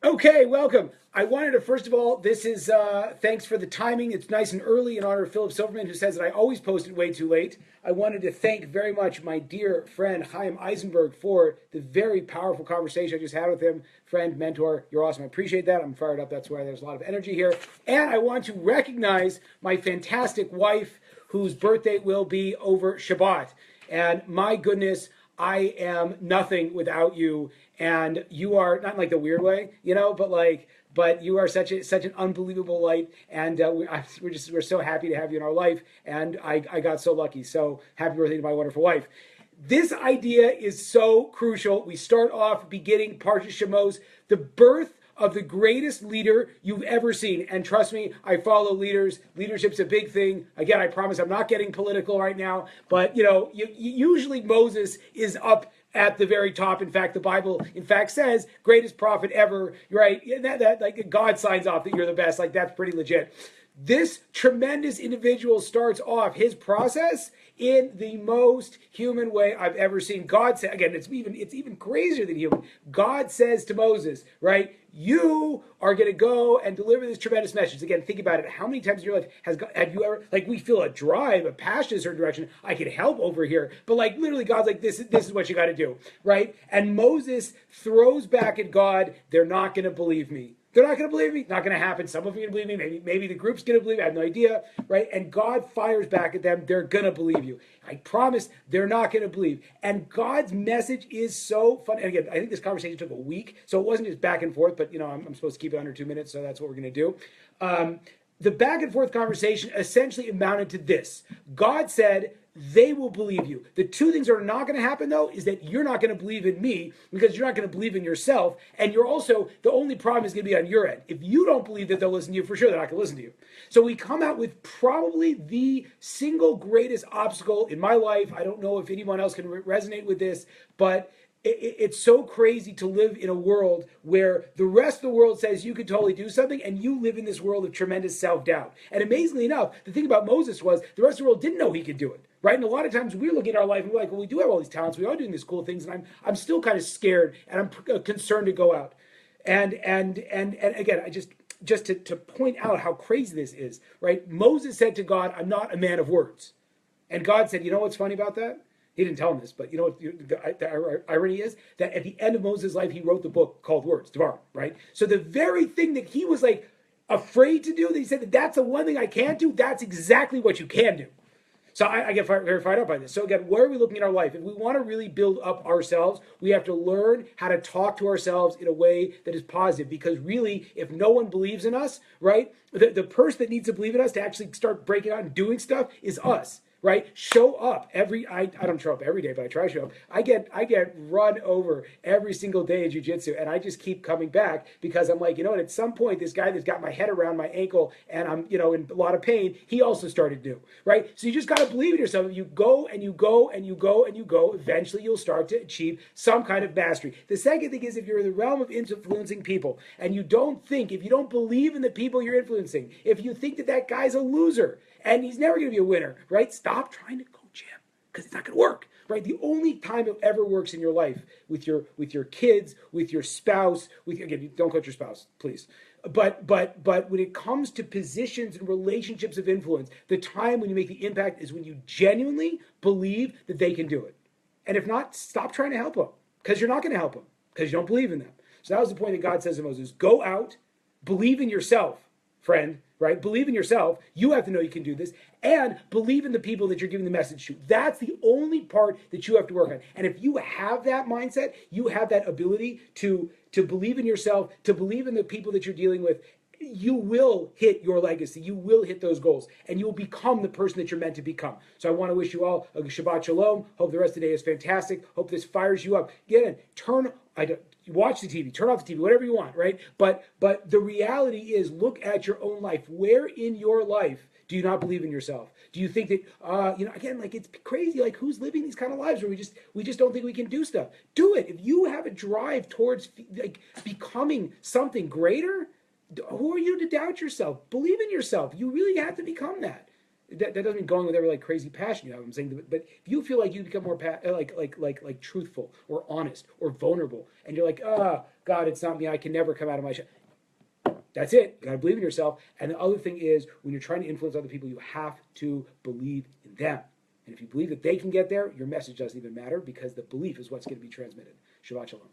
Okay, welcome. I wanted to, first of all, this is, thanks for the timing. It's nice and early in honor of Philip Silverman, who says that I always post it way too late. I wanted to thank very much my dear friend, Chaim Eisenberg, for the very powerful conversation I just had with him. Friend, mentor, you're awesome. I appreciate that. I'm fired up. That's why there's a lot of energy here. And I want to recognize my fantastic wife, whose birthday will be over Shabbat. And my goodness, I am nothing without you, and you are not in like the weird way, but you are such an unbelievable light, and we're so happy to have you in our life, and I got so lucky. So happy birthday to my wonderful wife. This idea is so crucial. We start off beginning Parsha Shemos, the birth of the greatest leader you've ever seen. And trust me, I follow leaders. Leadership's a big thing. Again, I promise I'm not getting political right now, but usually Moses is up at the very top. In fact, the Bible, says greatest prophet ever, right? That like God signs off that you're the best. Like that's pretty legit. This tremendous individual starts off his process in the most human way I've ever seen. God said, again, it's even crazier than human. God says to Moses, right, you are going to go and deliver this tremendous message. Again, think about it. How many times in your life have you ever, like, we feel a drive, a passion in a certain direction. I can help over here. But like literally God's like, this is what you got to do, right? And Moses throws back at God, they're not going to believe me. They're not going to believe me. Not going to happen. Some of you are going to believe me. Maybe the group's going to believe me. I have no idea, right? And God fires back at them. They're going to believe you. I promise they're not going to believe. And God's message is so fun. And again, I think this conversation took a week, so it wasn't just back and forth. But I'm supposed to keep it under 2 minutes, so that's what we're going to do. The back and forth conversation essentially amounted to this: God said, they will believe you. The two things that are not going to happen, though, is that you're not going to believe in me because you're not going to believe in yourself. And you're also, the only problem is going to be on your end. If you don't believe that they'll listen to you, for sure they're not going to listen to you. So we come out with probably the single greatest obstacle in my life. I don't know if anyone else can resonate with this, but it's so crazy to live in a world where the rest of the world says you can totally do something, and you live in this world of tremendous self-doubt. And amazingly enough, the thing about Moses was the rest of the world didn't know he could do it, right? And a lot of times we're looking at our life and we're like, well, we do have all these talents, we are doing these cool things, and I'm still kind of scared, and I'm concerned to go out. And again, I just to point out how crazy this is, right? Moses said to God, I'm not a man of words. And God said, you know what's funny about that? He didn't tell him this, but you know what the irony is? That at the end of Moses' life, he wrote the book called Words, Devarim, right? So the very thing that he was like afraid to do, that he said that that's the one thing I can't do, that's exactly what you can do. So I get very fired up by this. So again, where are we looking at our life? If we want to really build up ourselves, we have to learn how to talk to ourselves in a way that is positive. Because really, if no one believes in us, right, the person that needs to believe in us to actually start breaking out and doing stuff is us. Right? Show up I don't show up every day, but I try to show up. I get run over every single day in jiu-jitsu, and I just keep coming back because I'm like, at some point, this guy that's got my head around my ankle and I'm, in a lot of pain, he also started new, right? So you just got to believe in yourself. If you go and you go and you go and you go, eventually you'll start to achieve some kind of mastery. The second thing is, if you're in the realm of influencing people and if you don't believe in the people you're influencing, if you think that guy's a loser, and he's never going to be a winner, right? Stop trying to coach him because it's not going to work, right? The only time it ever works in your life with your kids, with your spouse, again, don't coach your spouse, please. But when it comes to positions and relationships of influence, the time when you make the impact is when you genuinely believe that they can do it. And if not, stop trying to help them because you're not going to help them because you don't believe in them. So that was the point that God says to Moses: go out, believe in yourself, friend. Right? Believe in yourself. You have to know you can do this. And believe in the people that you're giving the message to. That's the only part that you have to work on. And if you have that mindset, you have that ability to believe in yourself, to believe in the people that you're dealing with, you will hit your legacy. You will hit those goals. And you will become the person that you're meant to become. So I want to wish you all a Shabbat Shalom. Hope the rest of the day is fantastic. Hope this fires you up. Again, watch the TV, turn off the TV, whatever you want, right? But the reality is, look at your own life. Where in your life do you not believe in yourself? Do you think that, again, like, it's crazy, like, who's living these kind of lives where we just don't think we can do stuff? Do it. If you have a drive towards, like, becoming something greater, who are you to doubt yourself? Believe in yourself. You really have to become that. that doesn't mean going with every like crazy passion you have. I'm saying, but if you feel like you become more like truthful or honest or vulnerable, and you're like, God, it's not me. I can never come out of my shell. That's it. You gotta believe in yourself. And the other thing is, when you're trying to influence other people, you have to believe in them. And if you believe that they can get there, your message doesn't even matter because the belief is what's going to be transmitted. Shabbat shalom.